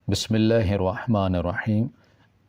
بسم اللہ الرحمن الرحیم۔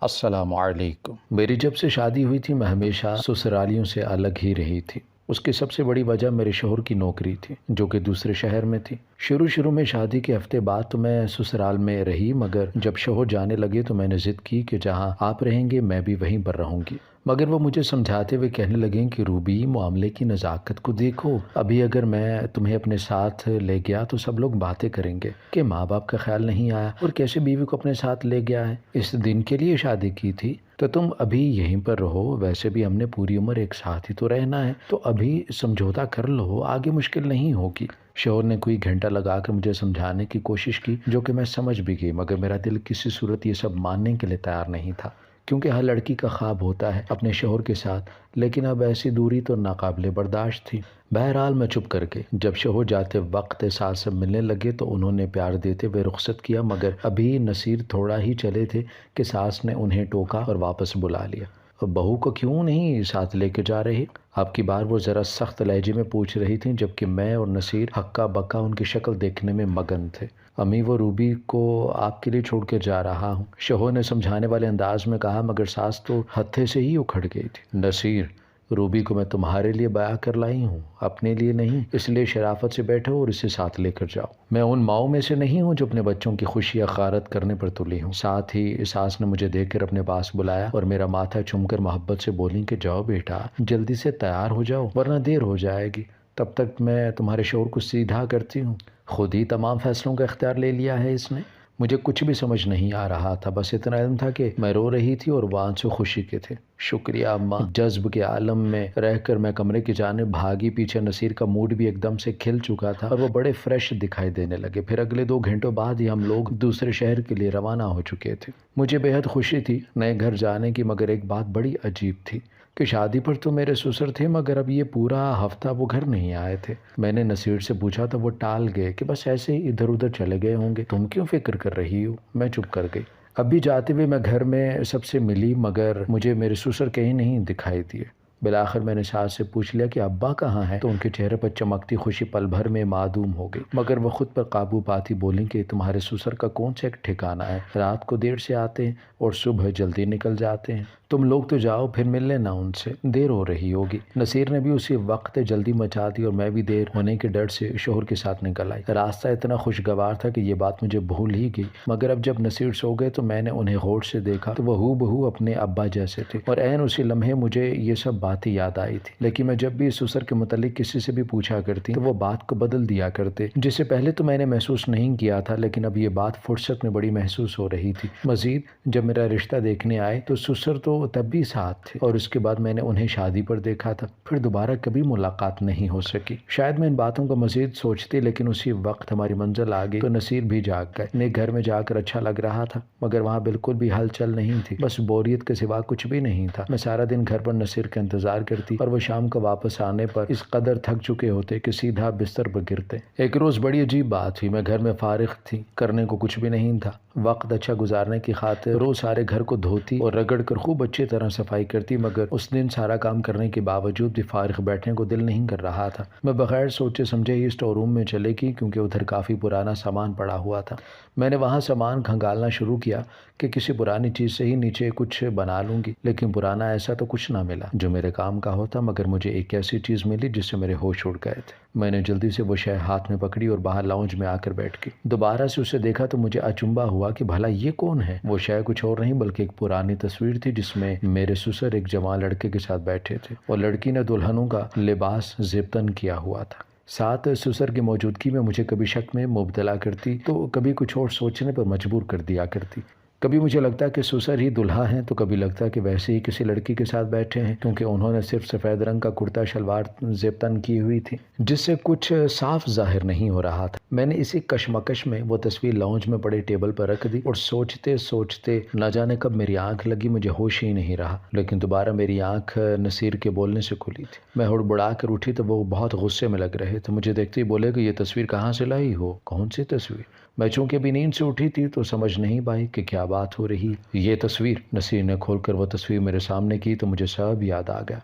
السلام علیکم۔ میری جب سے شادی ہوئی تھی میں ہمیشہ سسرالیوں سے الگ ہی رہی تھی۔ اس کی سب سے بڑی وجہ میرے شوہر کی نوکری تھی جو کہ دوسرے شہر میں تھی۔ شروع میں شادی کے ہفتے بعد تو میں سسرال میں رہی، مگر جب شوہر جانے لگے تو میں نے ضد کی کہ جہاں آپ رہیں گے میں بھی وہیں پر رہوں گی، مگر وہ مجھے سمجھاتے ہوئے کہنے لگیں کہ روبی، معاملے کی نزاکت کو دیکھو، ابھی اگر میں تمہیں اپنے ساتھ لے گیا تو سب لوگ باتیں کریں گے کہ ماں باپ کا خیال نہیں آیا اور کیسے بیوی کو اپنے ساتھ لے گیا ہے، اس دن کے لیے شادی کی تھی تو تم ابھی یہیں پر رہو، ویسے بھی ہم نے پوری عمر ایک ساتھ ہی تو رہنا ہے، تو ابھی سمجھوتا کر لو، آگے مشکل نہیں ہوگی۔ شوہر نے کوئی گھنٹہ لگا کر مجھے سمجھانے کی کوشش کی جو کہ میں سمجھ بھی گئی، مگر میرا دل کسی صورت یہ سب ماننے کے لیے تیار نہیں تھا، کیونکہ ہر لڑکی کا خواب ہوتا ہے اپنے شوہر کے ساتھ، لیکن اب ایسی دوری تو ناقابل برداشت تھی۔ بہرحال میں چپ کر کے جب شوہر جاتے وقت ساس سے ملنے لگے تو انہوں نے پیار دیتے ہوئے رخصت کیا، مگر ابھی نصیر تھوڑا ہی چلے تھے کہ ساس نے انہیں ٹوکا اور واپس بلا لیا۔ بہو کو کیوں نہیں ساتھ لے کے جا رہے؟ اب کی بار وہ ذرا سخت لہجے میں پوچھ رہی تھیں، جبکہ میں اور نصیر ہکا بکا ان کی شکل دیکھنے میں مگن تھے۔ امی، وہ روبی کو آپ کے لیے چھوڑ کے جا رہا ہوں، شوہر نے سمجھانے والے انداز میں کہا، مگر ساس تو ہتھے سے ہی اکھڑ گئی تھی۔ نصیر، روبی کو میں تمہارے لیے بیاہ کر لائی ہوں، اپنے لیے نہیں، اس لیے شرافت سے بیٹھو اور اسے ساتھ لے کر جاؤ۔ میں ان ماؤں میں سے نہیں ہوں جو اپنے بچوں کی خوشیاں غارت کرنے پر تلی ہوں۔ ساتھ ہی ساس نے مجھے دیکھ کر اپنے پاس بلایا اور میرا ماتھا چوم کر محبت سے بولیں کہ جاؤ بیٹا، جلدی سے تیار ہو جاؤ ورنہ دیر ہو جائے گی، تب تک میں تمہارے شوہر کو سیدھا کرتی ہوں۔ خود ہی تمام فیصلوں کا اختیار لے لیا ہے اس نے۔ مجھے کچھ بھی سمجھ نہیں آ رہا تھا، بس اتنا علم تھا کہ میں رو رہی تھی اور وہ آنسو خوشی کے تھے۔ شکریہ اماں۔ جذب کے عالم میں رہ کر میں کمرے کی جانب بھاگی، پیچھے نصیر کا موڈ بھی ایک دم سے کھل چکا تھا اور وہ بڑے فریش دکھائی دینے لگے۔ پھر اگلے 2 گھنٹوں بعد ہی ہم لوگ دوسرے شہر کے لیے روانہ ہو چکے تھے۔ مجھے بے حد خوشی تھی نئے گھر جانے کی، مگر ایک بات بڑی عجیب تھی کہ شادی پر تو میرے سسر تھے، مگر اب یہ پورا ہفتہ وہ گھر نہیں آئے تھے۔ میں نے نصیر سے پوچھا تو وہ ٹال گئے کہ بس ایسے ہی ادھر ادھر چلے گئے ہوں گے۔ تم کیوں فکر کر رہی ہو؟ میں چپ کر گئی۔ ابھی جاتے ہوئے میں گھر میں سب سے ملی، مگر مجھے میرے سسر کہیں نہیں دکھائی دیے۔ بالآخر میں نے ساس سے پوچھ لیا کہ ابا کہاں ہیں، تو ان کے چہرے پر چمکتی خوشی پل بھر میں معدوم ہو گئی، مگر وہ خود پر قابو پاتی بولیں کہ تمہارے سسر کا کون سا ایک ٹھکانہ ہے، رات کو دیر سے آتے ہیں اور صبح جلدی نکل جاتے ہیں، تم لوگ تو جاؤ، پھر مل لینا ان سے، دیر ہو رہی ہوگی۔ نصیر نے بھی اسی وقت جلدی مچا دی اور میں بھی دیر ہونے کے ڈر سے شوہر کے ساتھ نکل آئی۔ راستہ اتنا خوشگوار تھا کہ یہ بات مجھے بھول ہی گئی، مگر اب جب نصیر سو گئے تو میں نے انہیں غور سے دیکھا تو وہ ہو بہو اپنے ابا جیسے تھے، اور عین اسی لمحے مجھے یہ سب باتیں یاد آئی تھی۔ لیکن میں جب بھی سسر کے متعلق کسی سے بھی پوچھا کرتی تو وہ بات کو بدل دیا کرتے، جس سے پہلے تو میں نے محسوس نہیں کیا تھا، لیکن اب یہ بات فرصت میں بڑی محسوس ہو رہی تھی۔ مزید جب میرا رشتہ دیکھنے آئے تو سسر تو تب بھی ساتھ تھے، اور اس کے بعد میں نے انہیں شادی پر دیکھا تھا، پھر دوبارہ کبھی ملاقات نہیں ہو سکی۔ شاید میں ان باتوں کو مزید سوچتی، لیکن اسی وقت ہماری منزل آ گئی تو نصیر بھی جاگ گئے۔ انہیں گھر میں جا کر اچھا لگ رہا تھا، مگر وہاں بالکل بھی ہلچل نہیں تھی، بس بوریت کے سوا کچھ بھی نہیں تھا۔ میں سارا دن گھر پر نصیر کا انتظار کرتی اور وہ شام کو واپس آنے پر اس قدر تھک چکے ہوتے کہ سیدھا بستر پر گرتے۔ ایک روز بڑی عجیب بات ہوئی، میں گھر میں فارغ تھی، کرنے کو کچھ بھی نہیں تھا۔ وقت اچھا گزارنے کی خاطر روز سارے گھر کو دھوتی اور رگڑ کر خوب اچھی طرح صفائی کرتی، مگر اس دن سارا کام کرنے کے باوجود بھی فارغ بیٹھنے کو دل نہیں کر رہا تھا۔ میں بغیر سوچے سمجھے ہی اسٹور روم میں چلے گئی، کیونکہ ادھر کافی پرانا سامان پڑا ہوا تھا۔ میں نے وہاں سامان کھنگالنا شروع کیا کہ کسی پرانی چیز سے ہی نیچے کچھ بنا لوں گی، لیکن پرانا ایسا تو کچھ نہ ملا جو میرے کام کا ہوتا، مگر مجھے ایک ایسی چیز ملی جس سے میرے ہوش اڑ گئے تھے۔ میں نے جلدی سے وہ شے ہاتھ میں پکڑی اور باہر لاؤنج میں آ کر بیٹھ گئی۔ دوبارہ سے اسے دیکھا تو مجھے اچنبھا ہوا کہ بھلا یہ کون ہے؟ وہ شے کچھ اور نہیں بلکہ ایک پرانی تصویر تھی جس میں میرے سسر ایک جوان لڑکے کے ساتھ بیٹھے تھے، اور لڑکی نے دلہنوں کا لباس زیبتن کیا ہوا تھا۔ ساتھ سسر کی موجودگی میں مجھے کبھی شک میں مبتلا کرتی تو کبھی کچھ اور سوچنے پر مجبور کر دیا کرتی۔ کبھی مجھے لگتا کہ سسر ہی دلہا ہیں تو کبھی لگتا کہ ویسے ہی کسی لڑکی کے ساتھ بیٹھے ہیں، کیونکہ انہوں نے صرف سفید رنگ کا کرتا شلوار زیب تن کی ہوئی تھی جس سے کچھ صاف ظاہر نہیں ہو رہا تھا۔ میں نے اسی کشمکش میں وہ تصویر لاؤنج میں پڑے ٹیبل پر رکھ دی اور سوچتے سوچتے نہ جانے کب میری آنکھ لگی، مجھے ہوش ہی نہیں رہا، لیکن دوبارہ میری آنکھ نصیر کے بولنے سے کھلی تھی۔ میں ہڑبڑا کر اٹھی تو وہ بہت غصے میں لگ رہے تھے۔ مجھے دیکھتے ہی بولے کہ یہ تصویر کہاں سے لائی ہو؟ کون سی تصویر؟ میں چونکہ ابھی نیند سے اٹھی تھی تو سمجھ نہیں پائی کہ کیا بات ہو رہی۔ یہ تصویر، نصیر نے کھول کر وہ تصویر میرے سامنے کی تو مجھے سب یاد آ گیا۔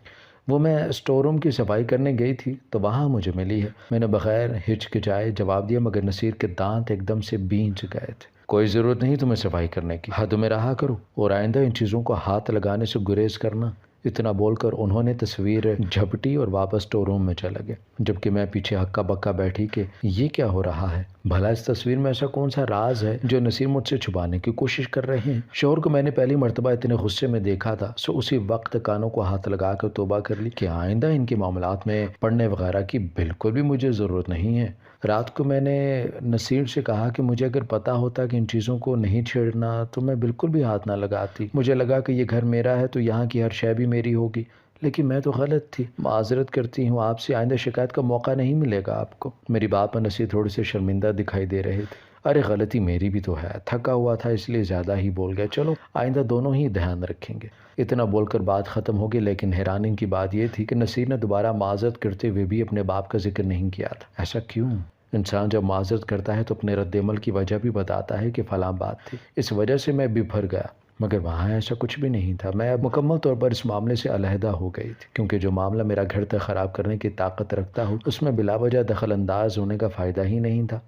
وہ میں اسٹور روم کی صفائی کرنے گئی تھی تو وہاں مجھے ملی ہے۔ میں نے بغیر ہچکچائے جواب دیا، مگر نصیر کے دانت ایک دم سے بینچ گئے تھے۔ کوئی ضرورت نہیں تمہیں صفائی کرنے کی، حد میں رہا کرو اور آئندہ ان چیزوں کو ہاتھ لگانے سے گریز کرنا۔ اتنا بول کر انہوں نے تصویر جھپٹی اور واپس اسٹور روم میں چلا گیا، جبکہ میں پیچھے ہکا بکا بیٹھی کہ یہ کیا ہو رہا ہے؟ بھلا اس تصویر میں ایسا کون سا راز ہے جو نصیر مجھ سے چھپانے کی کوشش کر رہے ہیں؟ شوہر کو میں نے پہلی مرتبہ اتنے غصے میں دیکھا تھا، سو اسی وقت کانوں کو ہاتھ لگا کر توبہ کر لی کہ آئندہ ان کے معاملات میں پڑھنے وغیرہ کی بالکل بھی مجھے ضرورت نہیں ہے۔ رات کو میں نے نصیر سے کہا کہ مجھے اگر پتا ہوتا کہ ان چیزوں کو نہیں چھیڑنا تو میں بالکل بھی ہاتھ نہ لگاتی۔ مجھے لگا کہ یہ گھر میرا ہے تو یہاں کی ہر شے بھی میری ہوگی، لیکن میں تو غلط تھی۔ معذرت کرتی ہوں آپ سے، آئندہ شکایت کا موقع نہیں ملے گا آپ کو۔ میری بات پر نصیر تھوڑے سے شرمندہ دکھائی دے رہے تھے۔ ارے غلطی میری بھی تو ہے، تھکا ہوا تھا اس لیے زیادہ ہی بول گیا، چلو آئندہ دونوں ہی دھیان رکھیں گے۔ اتنا بول کر بات ختم ہو گئی، لیکن حیرانی کی بات یہ تھی کہ نصیر نے دوبارہ معذرت کرتے ہوئے بھی اپنے باپ کا ذکر نہیں کیا تھا۔ ایسا کیوں؟ انسان جب معذرت کرتا ہے تو اپنے رد عمل کی وجہ بھی بتاتا ہے کہ فلاں بات تھی، اس وجہ سے میں بھی بھر گیا، مگر وہاں ایسا کچھ بھی نہیں تھا۔ میں اب مکمل طور پر اس معاملے سے علیحدہ ہو گئی تھی، کیونکہ جو معاملہ میرا گھر تک خراب کرنے کی طاقت رکھتا ہو اس میں بلا وجہ دخل انداز ہونے کا فائدہ ہی نہیں تھا۔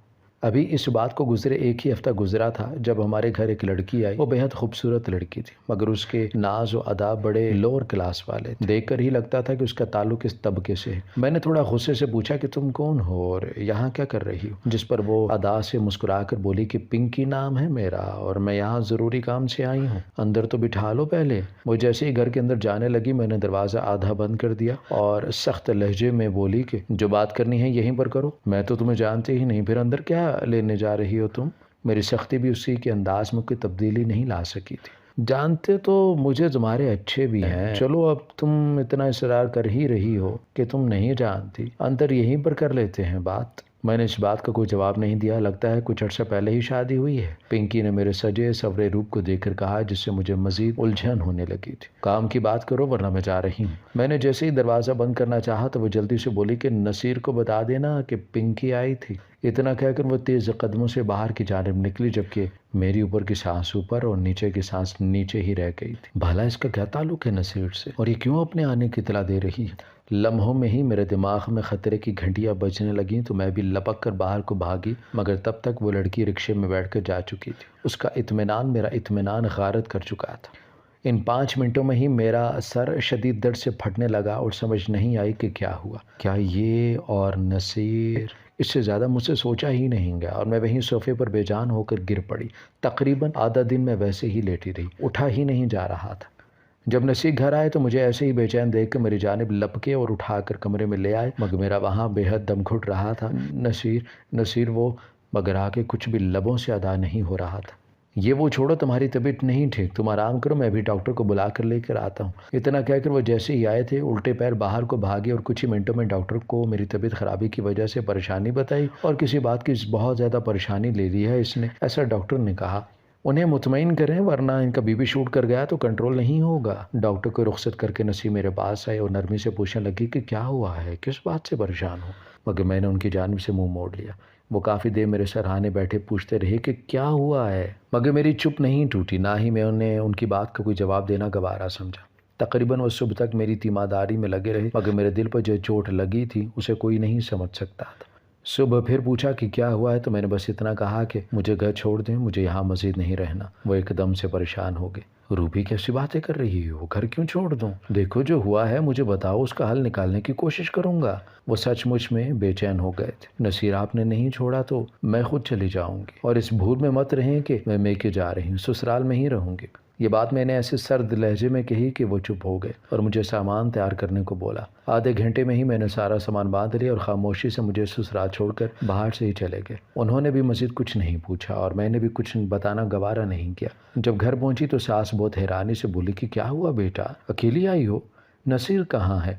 ابھی اس بات کو گزرے ایک ہی ہفتہ گزرا تھا جب ہمارے گھر ایک لڑکی آئی۔ وہ بہت خوبصورت لڑکی تھی، مگر اس کے ناز و ادا بڑے لوور کلاس والے تھے۔ دیکھ کر ہی لگتا تھا کہ اس کا تعلق اس طبقے سے ہے۔ میں نے تھوڑا غصے سے پوچھا کہ تم کون ہو اور یہاں کیا کر رہی ہو؟ جس پر وہ ادا سے مسکرا کر بولی کہ پنکی نام ہے میرا اور میں یہاں ضروری کام سے آئی ہوں، اندر تو بٹھا لو پہلے۔ وہ جیسے ہی گھر کے اندر جانے لگی میں نے دروازہ آدھا بند کر دیا اور سخت لہجے میں بولی کہ جو بات کرنی ہے یہیں پر کرو، میں تو تمہیں جانتے ہی نہیں، پھر اندر کیا لینے جا رہی ہو تم؟ میری سختی بھی اسی کے انداز میں کوئی تبدیلی نہیں لا سکی تھی۔ جانتے تو مجھے تمہارے اچھے بھی ہیں، چلو اب تم اتنا اصرار کر ہی رہی ہو کہ تم نہیں جانتی، اندر یہیں پر کر لیتے ہیں بات۔ میں نے اس بات کا کوئی جواب نہیں دیا۔ لگتا ہے کچھ عرصہ پہلے ہی شادی ہوئی ہے، پنکی نے میرے سجے سورے روپ کو دیکھ کر کہا، جس سے مجھے مزید الجھن ہونے لگی تھی۔ کام کی بات کرو ورنہ میں جا رہی ہوں۔ میں نے جیسے ہی دروازہ بند کرنا چاہا تو وہ جلدی سے بولی کہ نصیر کو بتا دینا کہ پنکی آئی تھی۔ اتنا کہہ کر وہ تیز قدموں سے باہر کی جانب نکلی، جبکہ میری اوپر کی سانس اوپر اور نیچے کی سانس نیچے ہی رہ گئی تھی۔ بھلا اس کا کیا تعلق ہے نصیر سے اور یہ کیوں اپنے آنے کی اطلاع دے رہی ہے؟ لمحوں میں ہی میرے دماغ میں خطرے کی گھنٹیاں بجنے لگیں تو میں بھی لپک کر باہر کو بھاگی، مگر تب تک وہ لڑکی رکشے میں بیٹھ کر جا چکی تھی۔ اس کا اطمینان میرا اطمینان غارت کر چکا تھا۔ ان 5 منٹوں میں ہی میرا سر شدید درد سے پھٹنے لگا اور سمجھ نہیں آئی کہ کیا ہوا۔ کیا یہ اور نصیر؟ اس سے زیادہ مجھ سے سوچا ہی نہیں گیا اور میں وہیں صوفے پر بے جان ہو کر گر پڑی۔ تقریباً آدھا دن میں ویسے ہی لیٹی رہی، اٹھا ہی نہیں جا رہا تھا۔ جب نصیر گھر آئے تو مجھے ایسے ہی بے چین دیکھ کر میری جانب لپکے اور اٹھا کر کمرے میں لے آئے، مگر میرا وہاں بے حد دم گھٹ رہا تھا۔ نصیر وہ، مگر آگے کچھ بھی لبوں سے ادا نہیں ہو رہا تھا۔ یہ وہ چھوڑو، تمہاری طبیعت نہیں ٹھیک، تم آرام کرو، میں بھی ڈاکٹر کو بلا کر لے کر آتا ہوں۔ اتنا کہہ کر وہ جیسے ہی آئے تھے الٹے پیر باہر کو بھاگے اور کچھ ہی منٹوں میں ڈاکٹر کو میری طبیعت خرابی کی وجہ سے پریشانی بتائی اور کسی بات کی بہت زیادہ پریشانی لے لی ہے اس نے، ایسا ڈاکٹر نے کہا۔ انہیں مطمئن کریں ورنہ ان کا بی پی شوٹ کر گیا تو کنٹرول نہیں ہوگا۔ ڈاکٹر کو رخصت کر کے نصیر میرے پاس آئے اور نرمی سے پوچھنے لگی کہ کیا ہوا ہے، کس بات سے پریشان ہو؟ مگر میں نے ان کی جانب سے منہ موڑ لیا۔ وہ کافی دیر میرے سرہانے بیٹھے پوچھتے رہے کہ کیا ہوا ہے، مگر میری چپ نہیں ٹوٹی، نہ ہی میں انہیں ان کی بات کا کوئی جواب دینا گوارا سمجھا۔ تقریباً وہ صبح تک میری تیمارداری میں لگے رہے، مگر میرے دل پر جو چوٹ لگی تھی اسے کوئی نہیں سمجھ سکتا تھا۔ صبح پھر پوچھا کہ کیا ہوا ہے تو میں نے بس اتنا کہا کہ مجھے گھر چھوڑ دیں، مجھے یہاں مزید نہیں رہنا۔ وہ ایک دم سے پریشان ہو گئے۔ روبی کیسی باتیں کر رہی ہو، گھر کیوں چھوڑ دوں؟ دیکھو جو ہوا ہے مجھے بتاؤ، اس کا حل نکالنے کی کوشش کروں گا۔ وہ سچ مچ میں بے چین ہو گئے تھے۔ نصیر آپ نے نہیں چھوڑا تو میں خود چلی جاؤں گی، اور اس بھول میں مت رہیں کہ میں میکے جا رہی ہوں، سسرال میں ہی رہوں گی۔ یہ بات میں نے ایسے سرد لہجے میں کہی کہ وہ چپ ہو گئے اور مجھے سامان تیار کرنے کو بولا۔ آدھے گھنٹے میں ہی میں نے سارا سامان باندھ لیا اور خاموشی سے مجھے سسرال چھوڑ کر باہر سے ہی چلے گئے۔ انہوں نے بھی مزید کچھ نہیں پوچھا اور میں نے بھی کچھ بتانا گوارا نہیں کیا۔ جب گھر پہنچی تو ساس بہت حیرانی سے بولی کہ کیا ہوا بیٹا، اکیلی آئی ہو؟ نصیر کہاں ہے؟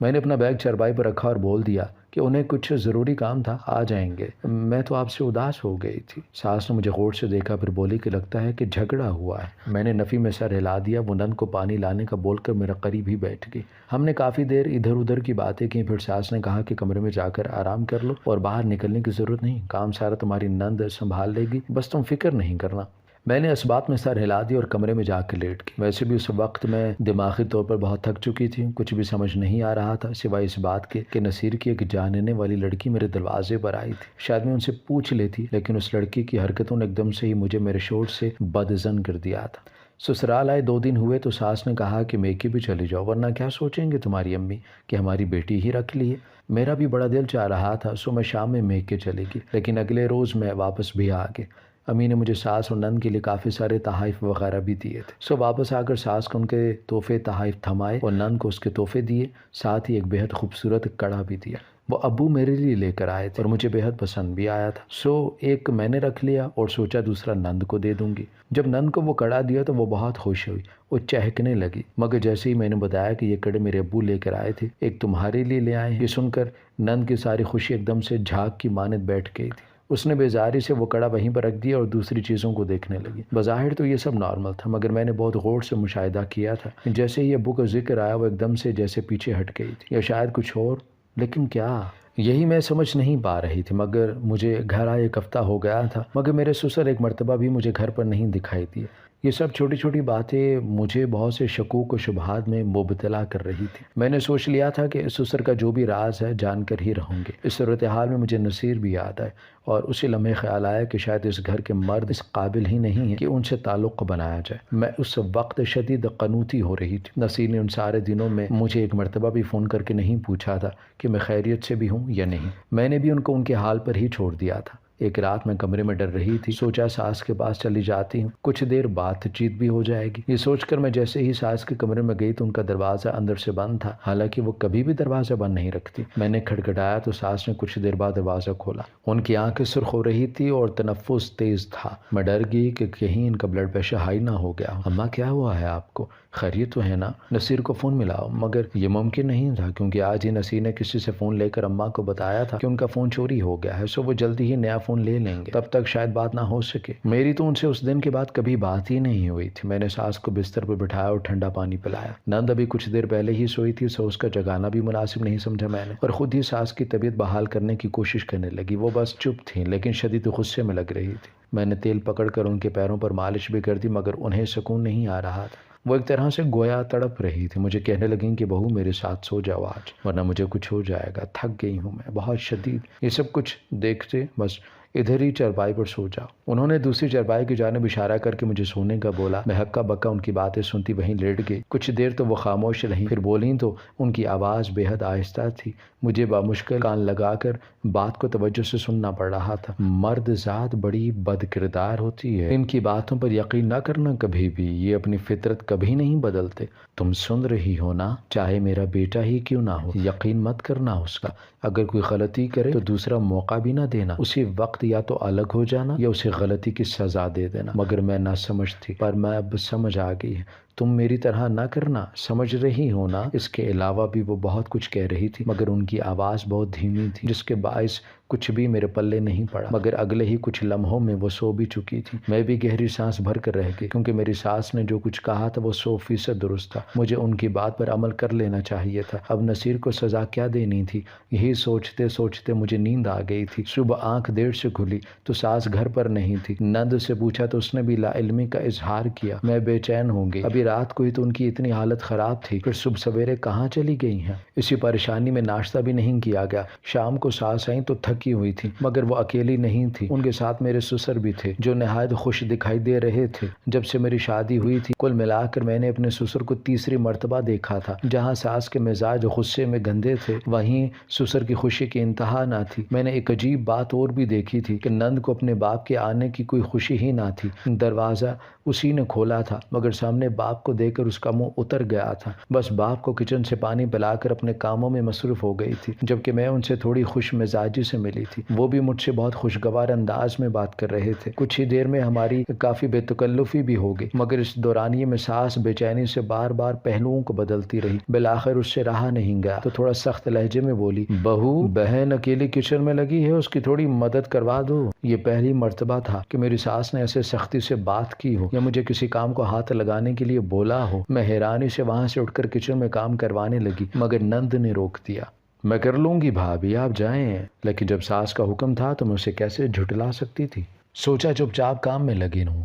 میں نے اپنا بیگ چارپائی پر رکھا اور بول دیا کہ انہیں کچھ ضروری کام تھا، آ جائیں گے، میں تو آپ سے اداس ہو گئی تھی۔ ساس نے مجھے غور سے دیکھا، پھر بولی کہ لگتا ہے کہ جھگڑا ہوا ہے۔ میں نے نفی میں سر ہلا دیا۔ وہ نن کو پانی لانے کا بول کر میرا قریب ہی بیٹھ گئی۔ ہم نے کافی دیر ادھر ادھر کی باتیں کی، پھر ساس نے کہا کہ کمرے میں جا کر آرام کر لو اور باہر نکلنے کی ضرورت نہیں، کام سارا تمہاری نند سنبھال لے گی، بس تم فکر نہیں کرنا۔ میں نے اس بات میں سر ہلا دی اور کمرے میں جا کے لیٹ گئی۔ ویسے بھی اس وقت میں دماغی طور پر بہت تھک چکی تھی، کچھ بھی سمجھ نہیں آ رہا تھا سوائے اس بات کے کہ نصیر کی ایک جاننے والی لڑکی میرے دروازے پر آئی تھی۔ شاید میں ان سے پوچھ لیتی، لیکن اس لڑکی کی حرکتوں نے ایک دم سے ہی مجھے میرے شوہر سے بدظن کر دیا تھا۔ سسرال آئے 2 دن ہوئے تو ساس نے کہا کہ میکے بھی چلی جاؤ، ورنہ کیا سوچیں گے تمہاری امی کہ ہماری بیٹی ہی رکھ لی ہے۔ میرا بھی بڑا دل چاہ رہا تھا، سو میں شام میں میکے چلی گئی، لیکن اگلے روز میں واپس بھی آ گئی۔ امی نے مجھے ساس اور نند کے لیے کافی سارے تحائف وغیرہ بھی دیے تھے، سو واپس آ کر ساس کو ان کے تحفے تحائف تھمائے اور نند کو اس کے تحفے دیے، ساتھ ہی ایک بہت خوبصورت کڑا بھی دیا۔ وہ ابو میرے لیے لے کر آئے تھے اور مجھے بہت پسند بھی آیا تھا، سو ایک میں نے رکھ لیا اور سوچا دوسرا نند کو دے دوں گی۔ جب نند کو وہ کڑا دیا تو وہ بہت خوش ہوئی، وہ چہکنے لگی، مگر جیسے ہی میں نے بتایا کہ یہ کڑے میرے ابو لے کر آئے تھے، ایک تمہارے لیے لے آئے ہیں، یہ سن کر نند کی ساری خوشی ایک دم سے جھاگ کی مانند بیٹھ گئی تھی۔ اس نے بیزاری سے وہ کڑا وہیں پر رکھ دیا اور دوسری چیزوں کو دیکھنے لگی۔ بظاہر تو یہ سب نارمل تھا، مگر میں نے بہت غور سے مشاہدہ کیا تھا۔ جیسے ہی ابو کا ذکر آیا وہ ایک دم سے جیسے پیچھے ہٹ گئی تھی، یا شاید کچھ اور، لیکن کیا؟ یہی میں سمجھ نہیں پا رہی تھی۔ مگر مجھے گھر آئے 1 ہفتہ ہو گیا تھا، مگر میرے سسر ایک مرتبہ بھی مجھے گھر پر نہیں دکھائی دیے۔ یہ سب چھوٹی چھوٹی باتیں مجھے بہت سے شکوک و شبہات میں مبتلا کر رہی تھی۔ میں نے سوچ لیا تھا کہ سسر کا جو بھی راز ہے جان کر ہی رہوں گے۔ اس صورتحال میں مجھے نصیر بھی یاد آئے اور اسی لمحے خیال آیا کہ شاید اس گھر کے مرد اس قابل ہی نہیں ہیں کہ ان سے تعلق بنایا جائے۔ میں اس وقت شدید قنوطی ہو رہی تھی۔ نصیر نے ان سارے دنوں میں مجھے ایک مرتبہ بھی فون کر کے نہیں پوچھا تھا کہ میں خیریت سے بھی ہوں یا نہیں۔ میں نے بھی ان کو ان کے حال پر ہی چھوڑ دیا تھا۔ ایک رات میں کمرے میں ڈر رہی تھی، سوچا ساس کے پاس چلی جاتی ہوں، کچھ دیر بات چیت بھی ہو جائے گی۔ یہ سوچ کر میں جیسے ہی ساس کے کمرے میں گئی تو ان کا دروازہ اندر سے بند تھا، حالانکہ وہ کبھی بھی دروازہ بند نہیں رکھتی۔ میں نے کھٹکھٹایا تو ساس نے کچھ دیر بعد دروازہ کھولا۔ ان کی آنکھیں سرخ ہو رہی تھی اور تنفس تیز تھا۔ میں ڈر گئی کہ کہیں ان کا بلڈ پریشر ہائی نہ ہو گیا۔ اماں کیا ہوا ہے آپ کو؟ خیریت تو ہے نا؟ نصیر کو فون ملاؤ۔ مگر یہ ممکن نہیں تھا، کیونکہ آج ہی نصیر نے کسی سے فون لے کر اماں کو بتایا تھا کہ ان کا فون چوری ہو گیا ہے، سو وہ جلدی ہی نیا فون لے لیں گے، تب تک شاید بات نہ ہو سکے۔ میری تو ان سے اس دن کے بعد کبھی بات ہی نہیں ہوئی تھی۔ میں نے ساس کو بستر پر بٹھایا اور ٹھنڈا پانی پلایا۔ نند ابھی کچھ دیر پہلے ہی سوئی تھی، سو اس کا جگانا بھی مناسب نہیں سمجھا میں نے، اور خود ہی ساس کی طبیعت بحال کرنے کی کوشش کرنے لگی۔ وہ بس چپ تھیں، لیکن شدید غصے میں لگ رہی تھی۔ میں نے تیل پکڑ کر ان کے پیروں پر مالش بھی کر دی، مگر انہیں سکون نہیں آ رہا تھا۔ وہ ایک طرح سے گویا تڑپ رہی تھی۔ مجھے کہنے لگیں کہ بہو میرے ساتھ سو جاؤ آج، ورنہ مجھے کچھ ہو جائے گا، تھک گئی ہوں میں بہت شدید۔ یہ سب کچھ دیکھتے بس ادھر ہی چارپائی پر سو جاؤ۔ انہوں نے دوسری چارپائی کی جانب اشارہ کر کے مجھے سونے کا بولا۔ میں ہکا بکا ان کی باتیں سنتی وہیں لیٹ گئی۔ کچھ دیر تو وہ خاموش رہیں، پھر بولیں تو ان کی آواز بے حد آہستہ تھی۔ مجھے بامشکل کان لگا کر بات کو توجہ سے سننا پڑ رہا تھا۔ مرد ذات بڑی بد کردار ہوتی ہے، ان کی باتوں پر یقین نہ کرنا کبھی بھی، یہ اپنی فطرت کبھی نہیں بدلتے۔ تم سن رہی ہو نا، چاہے میرا بیٹا ہی کیوں نہ ہو، یقین مت کرنا اس کا۔ اگر کوئی غلطی کرے تو دوسرا موقع بھی نہ دینا، اسی وقت یا تو الگ ہو جانا یا اسے غلطی کی سزا دے دینا۔ مگر میں نہ سمجھتی، پر میں اب سمجھ آ گئی ہے۔ تم میری طرح نہ کرنا، سمجھ رہی ہو نا؟ اس کے علاوہ بھی وہ بہت کچھ کہہ رہی تھی، مگر ان کی آواز بہت دھیمی تھی، جس کے باعث کچھ بھی میرے پلے نہیں پڑا۔ مگر اگلے ہی کچھ لمحوں میں وہ سو بھی چکی تھی۔ میں بھی گہری سانس بھر کر رہ گئی، کیونکہ میری ساس نے جو کچھ کہا تھا وہ 100% درست تھا۔ مجھے ان کی بات پر عمل کر لینا چاہیے تھا۔ اب نصیر کو سزا کیا دینی تھی، یہی سوچتے سوچتے مجھے نیند آ گئی تھی۔ صبح آنکھ دیر سے کھلی تو ساس گھر پر نہیں تھی۔ نند سے پوچھا تو اس نے بھی لا علمی کا اظہار کیا۔ میں بے چین ہو گئی۔ ابھی رات کو ہی تو ان کی اتنی حالت خراب تھی، پھر صبح سویرے کہاں چلی گئی ہیں؟ اسی پریشانی میں ناشتہ بھی نہیں کیا گیا۔ شام کو ساس آئیں تو تھکی ہوئی تھی، مگر وہ اکیلی نہیں تھی، ان کے ساتھ میرے سسر بھی تھے، جو نہایت خوش دکھائی دے رہے تھے۔ جب سے میری شادی ہوئی تھی، کل ملا کر میں نے اپنے سسر کو تیسری مرتبہ دیکھا تھا۔ جہاں ساس کے مزاج غصے میں گندے تھے، وہیں سسر کی خوشی کی انتہا نہ تھی۔ میں نے ایک عجیب بات اور بھی دیکھی تھی کہ نند کو اپنے باپ کے آنے کی کوئی خوشی ہی نہ تھی۔ دروازہ اسی نے کھولا تھا، مگر سامنے باپ کو دیکھ کر اس کا منہ اتر گیا تھا۔ بس باپ کو کچن سے پانی پلا کر اپنے کاموں میں مصروف ہو گئی تھی، جبکہ میں ان سے تھوڑی خوش مزاجی سے ملی تھی۔ وہ بھی مجھ سے بہت خوشگوار انداز میں بات کر رہے تھے۔ کچھ ہی دیر میں ہماری کافی بے تکلفی بھی ہو گئی، مگر اس دورانیے میں ساس بے چینی سے بار بار پہلوؤں کو بدلتی رہی۔ بالآخر اس سے رہا نہیں گیا تو تھوڑا سخت لہجے میں بولی، بہو بہن اکیلی کچن میں لگی ہے، اس کی تھوڑی مدد کروا دو۔ یہ پہلی مرتبہ تھا کہ میری ساس نے ایسے سختی سے بات کی ہو یا مجھے کسی کام کو ہاتھ لگانے کے لیے بولا ہو۔ میں حیرانی سے وہاں سے اٹھ کر کچن میں کام کروانے لگی، مگر نند نے روک دیا۔ میں کر لوں گی بھابھی، آپ جائیں۔ لیکن جب ساس کا حکم تھا تو میں اسے کیسے جھٹلا سکتی تھی؟ سوچا چپ چاپ کام میں لگی رہوں۔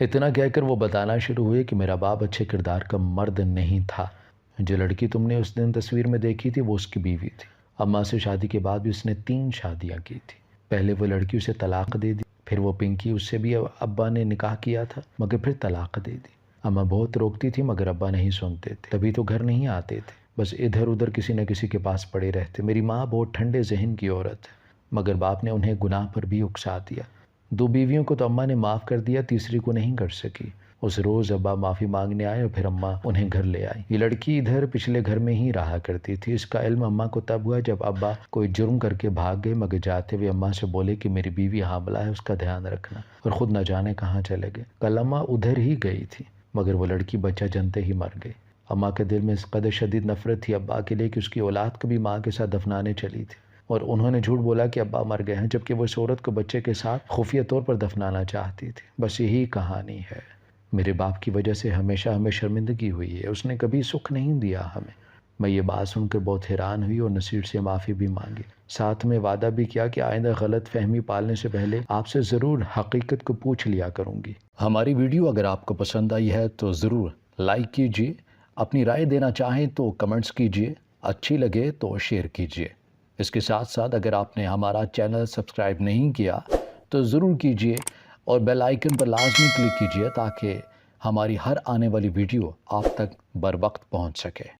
اتنا کہہ کر وہ بتانا شروع ہوئے کہ میرا باپ اچھے کردار کا مرد نہیں تھا، جو لڑکی تم نے اس دن تصویر میں دیکھی تھی وہ اس کی بیوی تھی۔ اماں سے شادی کے بعد بھی اس نے 3 شادیاں کی تھی۔ پہلے وہ لڑکی اسے طلاق دے دی، پھر وہ پنکی، اس سے بھی ابا نے نکاح کیا تھا مگر پھر طلاق دے دی۔ اماں بہت روکتی تھی مگر ابا نہیں سنتے تھے، تبھی تو گھر نہیں آتے تھے، بس ادھر ادھر کسی نہ کسی کے پاس پڑے رہتے۔ میری ماں بہت ٹھنڈے ذہن کی عورت ہے مگر باپ نے انہیں گناہ پر بھی اکسا دیا۔ 2 بیویوں کو تو اماں نے معاف کر دیا، تیسری کو نہیں کر سکی۔ اس روز ابا معافی مانگنے آئے اور پھر اماں انہیں گھر لے آئی۔ یہ لڑکی ادھر پچھلے گھر میں ہی رہا کرتی تھی۔ اس کا علم اماں کو تب ہوا جب ابا کوئی جرم کر کے بھاگ گئے مگر جاتے ہوئے اماں سے بولے کہ میری بیوی حاملہ ہے، اس کا دھیان رکھنا، اور خود نہ جانے کہاں چلے گئے۔ کل اماں ادھر ہی گئی تھی مگر وہ لڑکی بچہ جنتے ہی مر گئی۔ اماں کے دل میں اس قدر شدید نفرت تھی ابا کے لیے کہ اس کی اولاد کو بھی ماں کے ساتھ دفنانے چلی تھی، اور انہوں نے جھوٹ بولا کہ ابا مر گئے ہیں، جبکہ وہ اس عورت کو بچے کے ساتھ خفیہ طور پر دفنانا چاہتی تھی۔ بس یہی کہانی ہے۔ میرے باپ کی وجہ سے ہمیشہ ہمیں شرمندگی ہوئی ہے، اس نے کبھی سکھ نہیں دیا ہمیں۔ میں یہ بات سن کر بہت حیران ہوئی اور نصیر سے معافی بھی مانگی، ساتھ میں وعدہ بھی کیا کہ آئندہ غلط فہمی پالنے سے پہلے آپ سے ضرور حقیقت کو پوچھ لیا کروں گی۔ ہماری ویڈیو اگر آپ کو پسند آئی ہے تو ضرور لائک کیجیے، اپنی رائے دینا چاہیں تو کمنٹس کیجیے، اچھی لگے تو شیئر کیجیے۔ اس کے ساتھ ساتھ اگر آپ نے ہمارا چینل سبسکرائب نہیں کیا تو ضرور کیجیے اور بیل آئیکن پر لازمی کلک کیجیے تاکہ ہماری ہر آنے والی ویڈیو آپ تک بر وقت پہنچ سکے۔